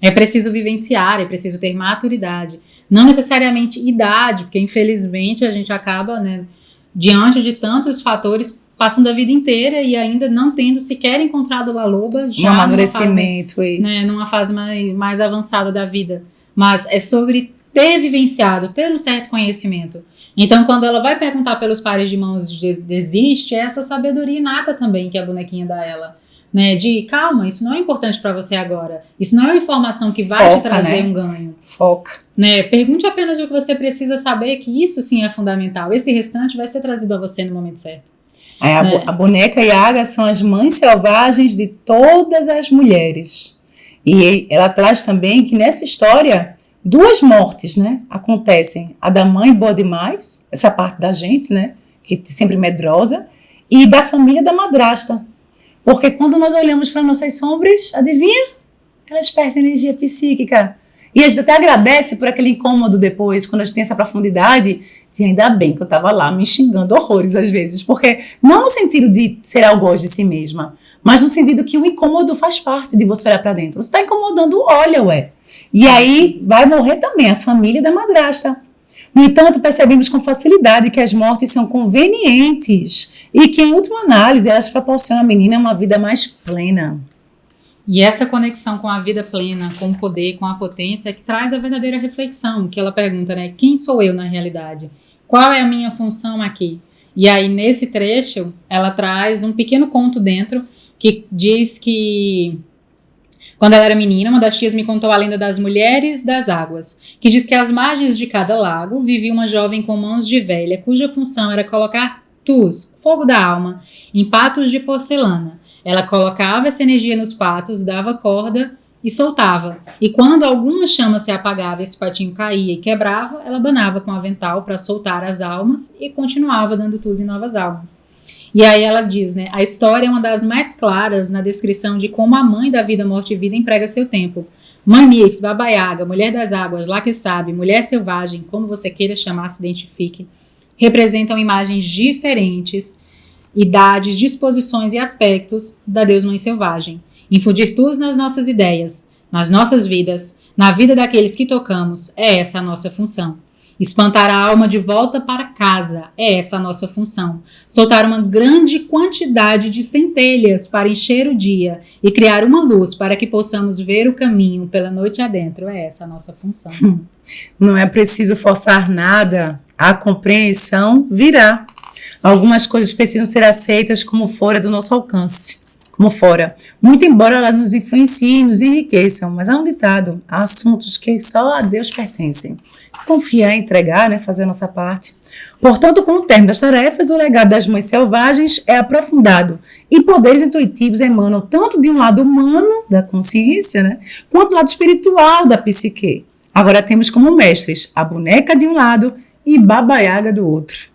É preciso vivenciar, é preciso ter maturidade. Não necessariamente idade, porque infelizmente a gente acaba, né, diante de tantos fatores, passando a vida inteira e ainda não tendo sequer encontrado La Loba já um amadurecimento, numa fase mais avançada da vida. Mas é sobre ter vivenciado, ter um certo conhecimento. Então, quando ela vai perguntar pelos pares de mãos existe essa sabedoria inata também que a bonequinha dá a ela. Né, de calma, isso não é importante para você agora. Isso não é uma informação que vai te trazer, né, um ganho. Foca. Né, pergunte apenas o que você precisa saber, que isso sim é fundamental. Esse restante vai ser trazido a você no momento certo. A boneca Yaga são as mães selvagens de todas as mulheres. E ela traz também que nessa história, 2 mortes, né, acontecem. A da mãe boa demais, essa parte da gente, né, que sempre medrosa, e da família da madrasta. Porque quando nós olhamos para nossas sombras, adivinha? Elas perdem energia psíquica. E a gente até agradece por aquele incômodo depois, quando a gente tem essa profundidade, de ainda bem que eu estava lá me xingando horrores às vezes. Porque não no sentido de ser algoz de si mesma, mas no sentido que o incômodo faz parte de você olhar para dentro. Você está incomodando, olha, ué. E aí vai morrer também a família da madrasta. No entanto, percebemos com facilidade que as mortes são convenientes e que, em última análise, elas proporcionam à menina uma vida mais plena. E essa conexão com a vida plena, com o poder, com a potência, é que traz a verdadeira reflexão, que ela pergunta, né? Quem sou eu na realidade? Qual é a minha função aqui? E aí, nesse trecho, ela traz um pequeno conto dentro, que diz que, quando ela era menina, uma das tias me contou a lenda das mulheres das águas, que diz que às margens de cada lago vivia uma jovem com mãos de velha, cuja função era colocar tus, fogo da alma, em patos de porcelana. Ela colocava essa energia nos patos, dava corda e soltava. E quando alguma chama se apagava, esse patinho caía e quebrava, ela abanava com o avental para soltar as almas e continuava dando tus em novas almas. E aí ela diz, né, a história é uma das mais claras na descrição de como a mãe da vida, morte e vida emprega seu tempo. Mãe Nix, Baba Yaga, mulher das águas, lá que sabe, mulher selvagem, como você queira chamar, se identifique, representam imagens diferentes, idades, disposições e aspectos da Deus Mãe Selvagem. Infundir tus nas nossas ideias, nas nossas vidas, na vida daqueles que tocamos, é essa a nossa função. Espantar a alma de volta para casa, é essa a nossa função. Soltar uma grande quantidade de centelhas para encher o dia e criar uma luz para que possamos ver o caminho pela noite adentro, é essa a nossa função. Não é preciso forçar nada, a compreensão virá. Algumas coisas precisam ser aceitas como fora do nosso alcance. Como fora. Muito embora elas nos influenciem, nos enriqueçam, mas há um ditado, há assuntos que só a Deus pertencem. Confiar, entregar, né, fazer a nossa parte. Portanto, com o término das tarefas, o legado das mães selvagens é aprofundado e poderes intuitivos emanam tanto de um lado humano, da consciência, né, quanto do lado espiritual da psique. Agora temos como mestres a boneca de um lado e Baba Yaga do outro.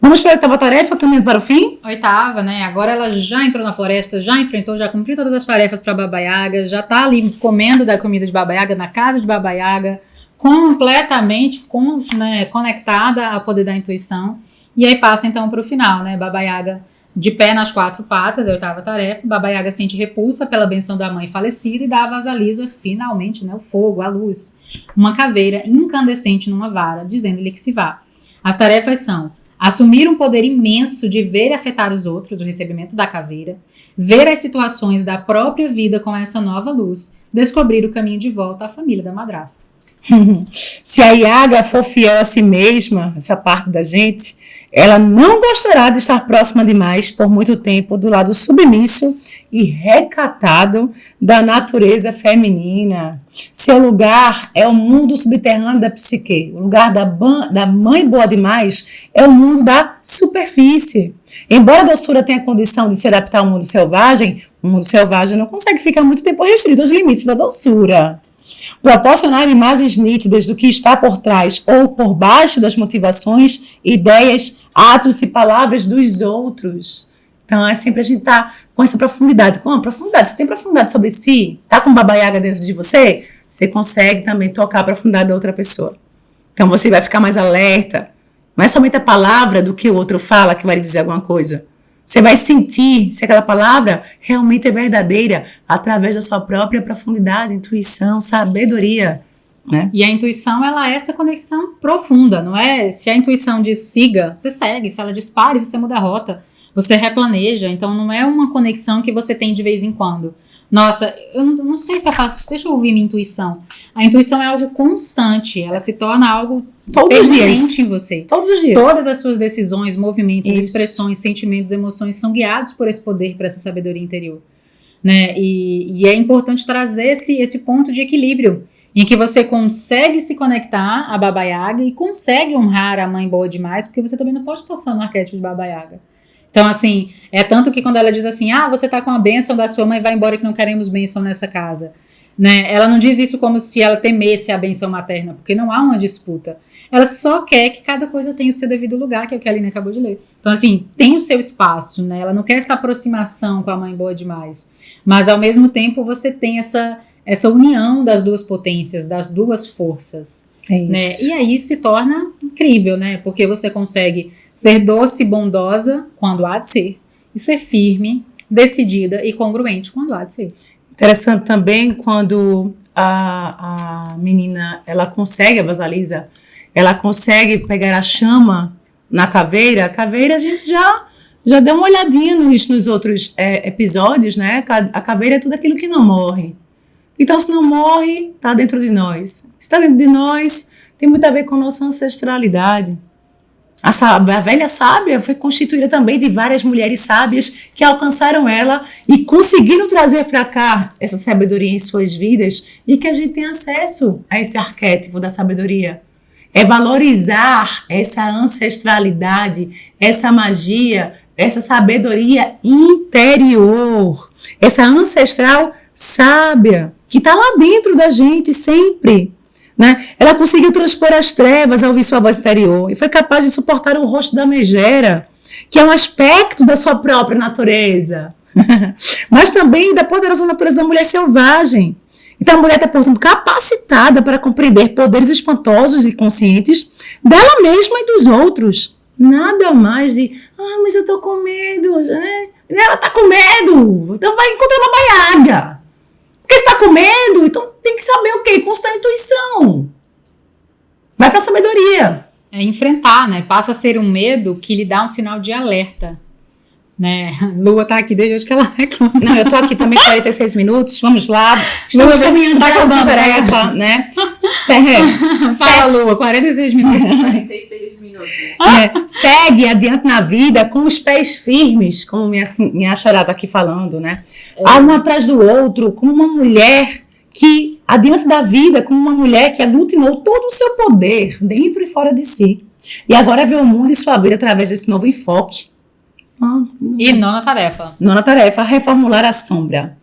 Vamos para a oitava tarefa, caminhando para o fim? Oitava, né? Agora ela já entrou na floresta, já enfrentou, já cumpriu todas as tarefas para Baba Yaga, já está ali comendo da comida de Baba Yaga, na casa de Baba Yaga, completamente conectada ao poder da intuição. E aí passa então para o final, né? Baba Yaga de pé nas quatro patas, a oitava tarefa. Baba Yaga sente repulsa pela benção da mãe falecida e dá a Vasalisa, finalmente, né? O fogo, a luz. Uma caveira incandescente numa vara, dizendo-lhe que se vá. As tarefas são: assumir um poder imenso de ver e afetar os outros, o recebimento da caveira, ver as situações da própria vida com essa nova luz, descobrir o caminho de volta à família da madrasta. Se a Yaga for fiel a si mesma, essa parte da gente, ela não gostará de estar próxima demais por muito tempo do lado submisso e recatado da natureza feminina. Seu lugar é o mundo subterrâneo da psique. O lugar da mãe boa demais é o mundo da superfície. Embora a doçura tenha a condição de se adaptar ao mundo selvagem, o mundo selvagem não consegue ficar muito tempo restrito aos limites da doçura. Proporcionar imagens nítidas do que está por trás ou por baixo das motivações, ideias, atos e palavras dos outros. Então, é sempre a gente estar com essa profundidade. Com a profundidade, você tem profundidade sobre si? Está com Baba Yaga dentro de você? Você consegue também tocar a profundidade da outra pessoa. Então, você vai ficar mais alerta. Não é somente a palavra do que o outro fala que vai lhe dizer alguma coisa. Você vai sentir se aquela palavra realmente é verdadeira através da sua própria profundidade, intuição, sabedoria, né? E a intuição, ela é essa conexão profunda, não é? Se a intuição diz siga, você segue. Se ela diz pare, você muda a rota. Você replaneja. Então, não é uma conexão que você tem de vez em quando. Nossa, eu não sei se eu faço isso. Deixa eu ouvir minha intuição. A intuição é algo constante. Ela se torna algo permanente em você. Todos os dias. Todas as suas decisões, movimentos, expressões, sentimentos, emoções são guiados por esse poder, por essa sabedoria interior. Né? E é importante trazer esse ponto de equilíbrio em que você consegue se conectar a Baba Yaga e consegue honrar a mãe boa demais, porque você também não pode estar só no arquétipo de Baba Yaga. Então, assim, é tanto que quando ela diz assim, você tá com a bênção da sua mãe, vai embora que não queremos bênção nessa casa. Né? Ela não diz isso como se ela temesse a bênção materna, porque não há uma disputa. Ela só quer que cada coisa tenha o seu devido lugar, que é o que a Aline acabou de ler. Então, assim, tem o seu espaço, né? Ela não quer essa aproximação com a mãe boa demais. Mas, ao mesmo tempo, você tem essa união das duas potências, das duas forças. É isso. Né? E aí se torna incrível, né? Porque você consegue ser doce e bondosa quando há de ser, e ser firme, decidida e congruente quando há de ser. Interessante também quando a menina, ela consegue, a Vasalisa, ela consegue pegar a chama na caveira. A caveira a gente já deu uma olhadinha nos outros episódios, né? A caveira é tudo aquilo que não morre. Então, se não morre, está dentro de nós. Se está dentro de nós, tem muito a ver com a nossa ancestralidade. A velha sábia foi constituída também de várias mulheres sábias que alcançaram ela e conseguiram trazer para cá essa sabedoria em suas vidas e que a gente tem acesso a esse arquétipo da sabedoria. É valorizar essa ancestralidade, essa magia, essa sabedoria interior, essa ancestral sábia que está lá dentro da gente sempre. Né? Ela conseguiu transpor as trevas ao ouvir sua voz interior e foi capaz de suportar o rosto da megera, que é um aspecto da sua própria natureza, mas também da poderosa natureza da mulher selvagem. Então a mulher está, portanto, capacitada para compreender poderes espantosos e conscientes dela mesma e dos outros. Nada mais de, mas eu estou com medo. Ela está com medo, então vai encontrar uma baiaga. Porque você está com medo, então tem que saber o quê? Constar a intuição. Vai para a sabedoria. É enfrentar, né? Passa a ser um medo que lhe dá um sinal de alerta. Né? Lua tá aqui desde hoje que ela reclama. Não, eu tô aqui também 46 minutos. Vamos lá. Estamos caminhando para a tarefa, né? Fala, Lua, 46 minutos. 46 minutos. Segue adiante na vida com os pés firmes, como minha xará tá aqui falando, né? Um atrás do outro, como uma mulher que, adiante da vida, como uma mulher que aglutinou todo o seu poder dentro e fora de si. E agora vê o mundo e sua vida através desse novo enfoque. E nona tarefa. Nona tarefa, reformular a sombra.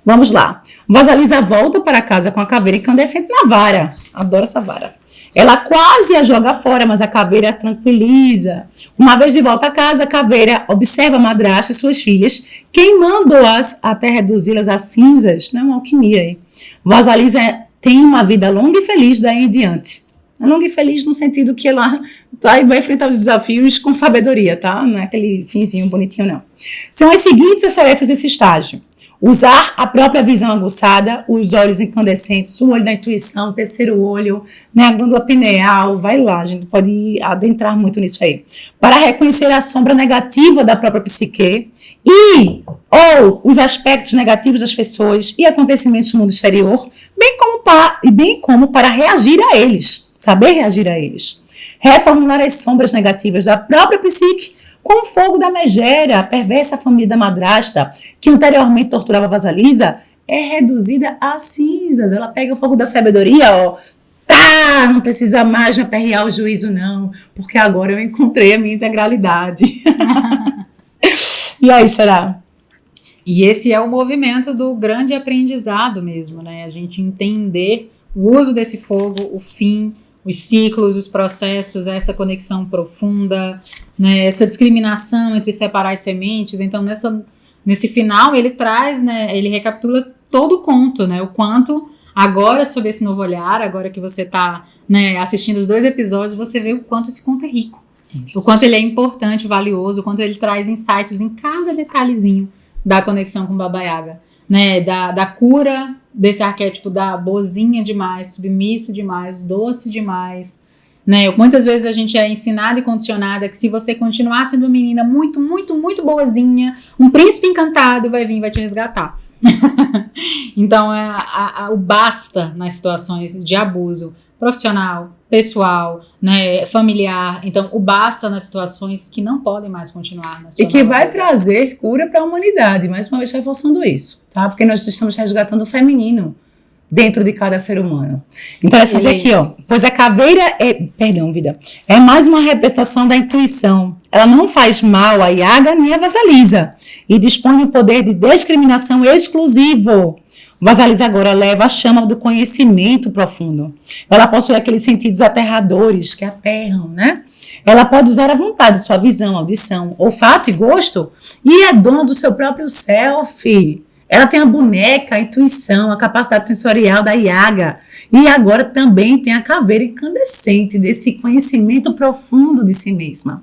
Vamos lá. Vasalisa volta para casa com a caveira incandescente na vara. Adoro essa vara. Ela quase a joga fora, mas a caveira a tranquiliza. Uma vez de volta a casa, a caveira observa a madrasta e suas filhas, queimando-as até reduzi-las a cinzas. Não é uma alquimia aí. Vasalisa tem uma vida longa e feliz daí em diante. Longa e feliz no sentido que ela vai enfrentar os desafios com sabedoria, tá? Não é aquele finzinho bonitinho, não. São as seguintes as tarefas desse estágio. Usar a própria visão aguçada, os olhos incandescentes, o olho da intuição, o terceiro olho, né, a glândula pineal, vai lá, a gente pode adentrar muito nisso aí. Para reconhecer a sombra negativa da própria psique ou os aspectos negativos das pessoas e acontecimentos do mundo exterior, bem como para reagir a eles. Saber reagir a eles. Reformular as sombras negativas da própria psique com o fogo da megera, a perversa família da madrasta, que anteriormente torturava Vasalisa, é reduzida a cinzas. Ela pega o fogo da sabedoria, não precisa mais me aperrear o juízo, não, porque agora eu encontrei a minha integralidade. E aí, será? E esse é o movimento do grande aprendizado mesmo, né? A gente entender o uso desse fogo, o fim, os ciclos, os processos, essa conexão profunda, né, essa discriminação entre separar as sementes. Então, nesse final, ele traz, né, ele recapitula todo o conto, né, o quanto agora, sob esse novo olhar, agora que você está, né, assistindo os 2 episódios, você vê o quanto esse conto é rico, isso. O quanto ele é importante, valioso, o quanto ele traz insights em cada detalhezinho da conexão com Baba Yaga, né, da cura desse arquétipo da boazinha demais, submissa demais, doce demais, né? Muitas vezes a gente é ensinada e condicionada que se você continuar sendo uma menina muito, muito, muito boazinha, um príncipe encantado vai vir e vai te resgatar. Então, o basta nas situações de abuso profissional, pessoal, né, familiar. Então, o basta nas situações que não podem mais continuar. E que vai trazer cura para a humanidade, mais uma vez reforçando isso, tá? Porque nós estamos resgatando o feminino dentro de cada ser humano. Interessante aqui, pois a caveira é mais uma representação da intuição. Ela não faz mal a Yaga nem a Vasalisa e dispõe de um poder de discriminação exclusivo. Vasalisa agora leva a chama do conhecimento profundo. Ela possui aqueles sentidos aterradores que aterram, né? Ela pode usar à vontade sua visão, audição, olfato e gosto e é dona do seu próprio self. Ela tem a boneca, a intuição, a capacidade sensorial da Yaga. E agora também tem a caveira incandescente desse conhecimento profundo de si mesma.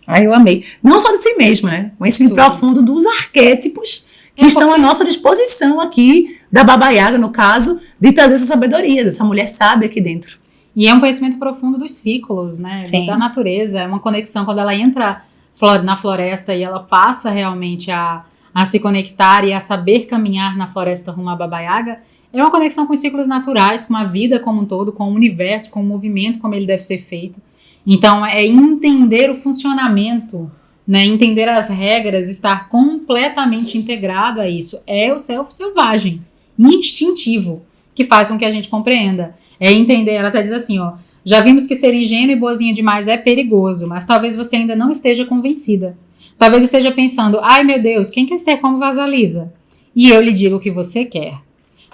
Aí eu amei. Não só de si mesma, né? Conhecimento profundo dos arquétipos que estão à nossa disposição aqui, da Baba Yaga, no caso, de trazer essa sabedoria, dessa mulher sábia aqui dentro. E é um conhecimento profundo dos ciclos, né? Sim. Da natureza. É uma conexão quando ela entra na floresta e ela passa realmente a se conectar e a saber caminhar na floresta rumo à Baba Yaga. É uma conexão com os ciclos naturais, com a vida como um todo, com o universo, com o movimento como ele deve ser feito. Então, é entender o funcionamento, né? Entender as regras, estar completamente integrado a isso. É o self selvagem, instintivo, que faz com que a gente compreenda. É entender, ela até diz assim, ó, já vimos que ser ingênua e boazinha demais é perigoso, mas talvez você ainda não esteja convencida. Talvez esteja pensando, ai meu Deus, quem quer ser como Vasalisa? E eu lhe digo o que você quer.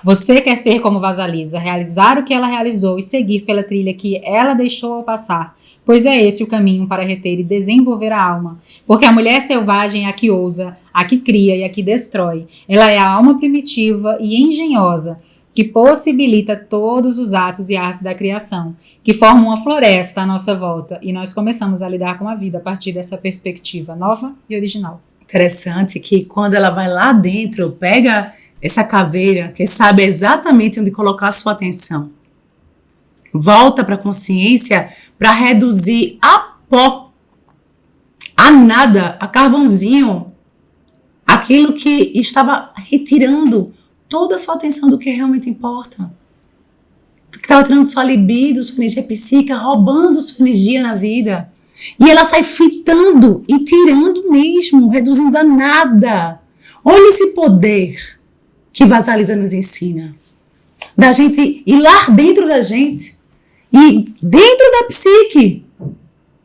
Você quer ser como Vasalisa, realizar o que ela realizou e seguir pela trilha que ela deixou ao passar, pois é esse o caminho para reter e desenvolver a alma. Porque a mulher selvagem é a que ousa, a que cria e a que destrói. Ela é a alma primitiva e engenhosa, que possibilita todos os atos e artes da criação, que formam uma floresta à nossa volta, e nós começamos a lidar com a vida a partir dessa perspectiva nova e original. Interessante que quando ela vai lá dentro, pega essa caveira, que sabe exatamente onde colocar a sua atenção, volta para a consciência para reduzir a pó, a nada, a carvãozinho, aquilo que estava retirando toda a sua atenção do que realmente importa. Que estava tirando sua libido, sua energia psíquica, roubando sua energia na vida. E ela sai fitando e tirando mesmo, reduzindo a nada. Olha esse poder que Vasalisa nos ensina. Da gente ir lá dentro da gente e dentro da psique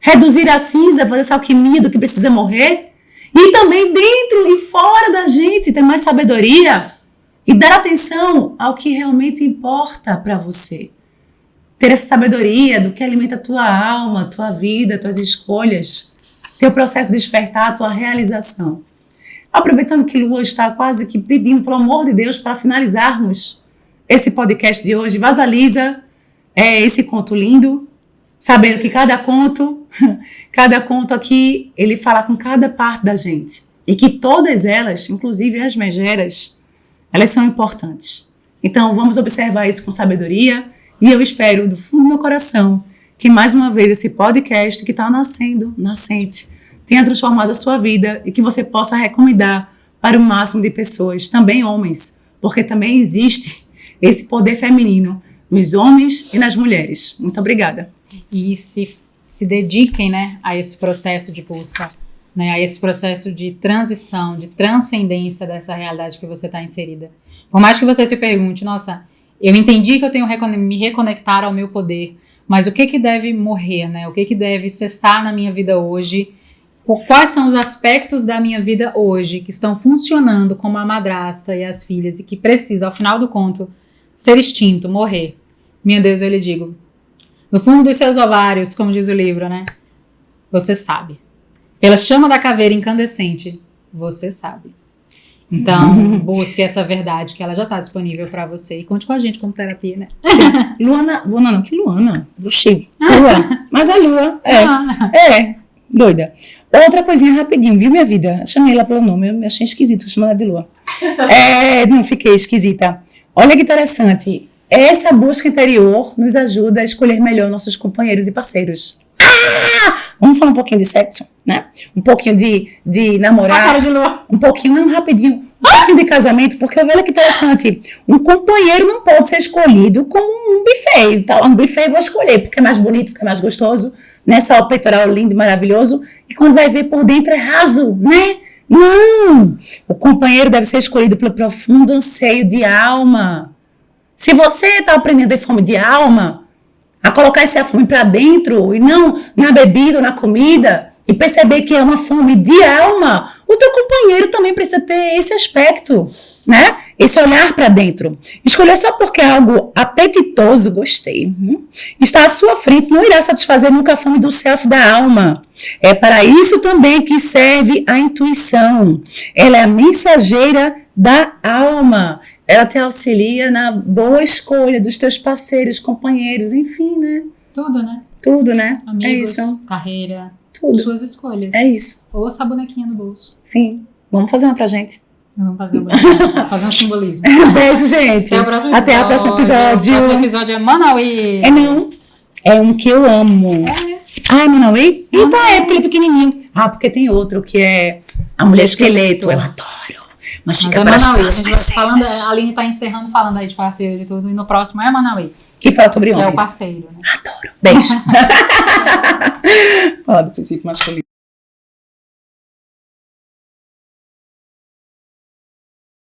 reduzir a cinza, fazer essa alquimia do que precisa morrer. E também dentro e fora da gente ter mais sabedoria e dar atenção ao que realmente importa para você. Ter essa sabedoria do que alimenta a tua alma, a tua vida, tuas escolhas, teu processo de despertar, a tua realização. Aproveitando que Lua está quase que pedindo, pelo amor de Deus, para finalizarmos esse podcast de hoje, Vasalisa é esse conto lindo, sabendo que cada conto aqui, ele fala com cada parte da gente. E que todas elas, inclusive as megeras, elas são importantes. Então, vamos observar isso com sabedoria. E eu espero, do fundo do meu coração, que mais uma vez esse podcast que está nascente, tenha transformado a sua vida e que você possa recomendar para o máximo de pessoas, também homens, porque também existe esse poder feminino nos homens e nas mulheres. Muito obrigada. E se dediquem, né, a esse processo de busca, né, a esse processo de transição, de transcendência dessa realidade que você está inserida. Por mais que você se pergunte, nossa, eu entendi que eu tenho que me reconectar ao meu poder, mas o que deve morrer, né? O que deve cessar na minha vida hoje? Quais são os aspectos da minha vida hoje que estão funcionando como a madrasta e as filhas e que precisa, ao final do conto, ser extinto, morrer? Meu Deus, eu lhe digo, no fundo dos seus ovários, como diz o livro, né? Você sabe. Pela chama da caveira incandescente, você sabe. Então, busque essa verdade que ela já está disponível para você. E conte com a gente como terapia, né? Sim. Luana, que Luana? Oxi, Lua. Mas a Lua, doida. Outra coisinha rapidinho, viu, minha vida? Chamei ela pelo nome, eu me achei esquisito chamar ela de Lua. Não fiquei esquisita. Olha que interessante. Essa busca interior nos ajuda a escolher melhor nossos companheiros e parceiros. Vamos falar um pouquinho de sexo, né? Um pouquinho de namorar. Cara de Lua. Um pouquinho, não, rapidinho. Um pouquinho de casamento, porque olha que interessante. Um companheiro não pode ser escolhido como um buffet. Tá? Um buffet eu vou escolher, porque é mais bonito, porque é mais gostoso, né? Só o peitoral lindo e maravilhoso. E quando vai ver por dentro é raso, né? Não! O companheiro deve ser escolhido pelo profundo anseio de alma. Se você está aprendendo a ter fome de alma, a colocar essa fome para dentro e não na bebida ou na comida, e perceber que é uma fome de alma, o teu companheiro também precisa ter esse aspecto, né? Esse olhar para dentro. Escolher só porque é algo apetitoso, gostei, está à sua frente, não irá satisfazer nunca a fome do self da alma. É para isso também que serve a intuição. Ela é a mensageira da alma. Ela te auxilia na boa escolha dos teus parceiros, companheiros, enfim, né? Tudo, né? Tudo, né? Amigos, é isso. carreira, Tudo. Suas escolhas. É isso. Ou essa bonequinha no bolso. Sim. Vamos fazer uma pra gente. Vamos fazer uma bonequinha, fazer um simbolismo. Beijo, gente. Até o próximo episódio. Até o próximo episódio. O próximo episódio é Manauí. Não. É um que eu amo. Ah, é Manauí? Eita, é porque ele é pequenininho. Ah, porque tem outro que é A Mulher Esqueleto. Eu adoro. Mas fica para as Manauí. próximas Falando, cenas. a Aline tá encerrando falando aí de parceiro e tudo. E no próximo é Manauí. Que fala sobre Que é o homens. parceiro, né? Adoro. Beijo. Fala do princípio masculino.